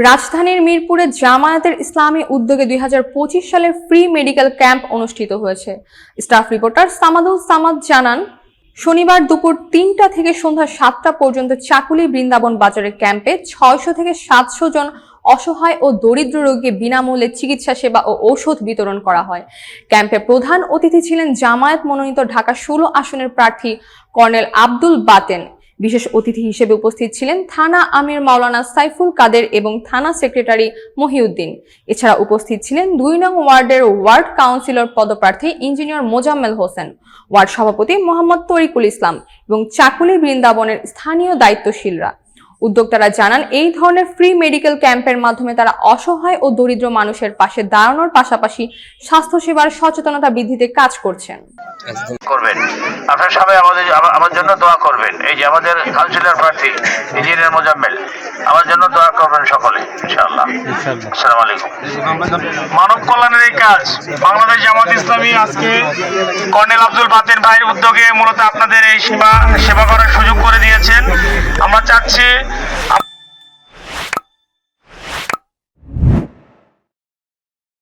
রাজধানীর মিরপুরে জামায়াতের ইসলামী উদ্যোগে 2025 সালে ফ্রি মেডিকেল ক্যাম্প অনুষ্ঠিত হয়েছে। স্টাফ রিপোর্টার সামাদুল সামাদ জানান, শনিবার দুপুর 3টা থেকে সন্ধ্যা 7টা পর্যন্ত চাকুলি বৃন্দাবন বাজারের ক্যাম্পে 600 থেকে 700 জন অসহায় ও দরিদ্র রোগীকে বিনামূল্যে চিকিৎসা সেবা ও ঔষধ বিতরণ করা হয়। ক্যাম্পে প্রধান অতিথি ছিলেন জামায়াত মনোনীত ঢাকা 16 আসনের প্রার্থী কর্নেল আব্দুল বাতেন। বিশেষ অতিথি হিসেবে উপস্থিত ছিলেন থানা আমির মাওলানা সাইফুল কাদের এবং থানা সেক্রেটারি মহিউদ্দিন। এছাড়া উপস্থিত ছিলেন 2 নং ওয়ার্ডের ওয়ার্ড কাউন্সিলর পদপ্রার্থী ইঞ্জিনিয়ার মোজাম্মেল হোসেন, ওয়ার্ড সভাপতি মোহাম্মদ তরিকুল ইসলাম এবং চাকুলি বৃন্দাবনের স্থানীয় দায়িত্বশীলরা। উদ্যোক্তারা জানান, এই ধরনের ফ্রি মেডিকেল ক্যাম্পের মাধ্যমে তারা অসহায় ও দরিদ্র মানুষের পাশে দাঁড়ানোর পাশাপাশি স্বাস্থ্যসেবার সচেতনতা বৃদ্ধিতে কাজ করছেন। আপনার সবাই আমার জন্য দোয়া করবেন। এই যে আমাদের কাউন্সিলর প্রার্থী ইঞ্জিনিয়ার মোজাম্মেল, আমার জন্য দোয়া করবেন সকলে ইনশাআল্লাহ। আসসালামু আলাইকুম। মানব কল্যাণের এই কাজ বাংলাদেশ জামায়াত ইসলামী আজকে কর্নেল আব্দুল বাতেন ভাইয়ের উদ্যোগে মূলত আপনাদের এই সেবা করার সুযোগ করে দিয়েছেন। আমরা চাচ্ছি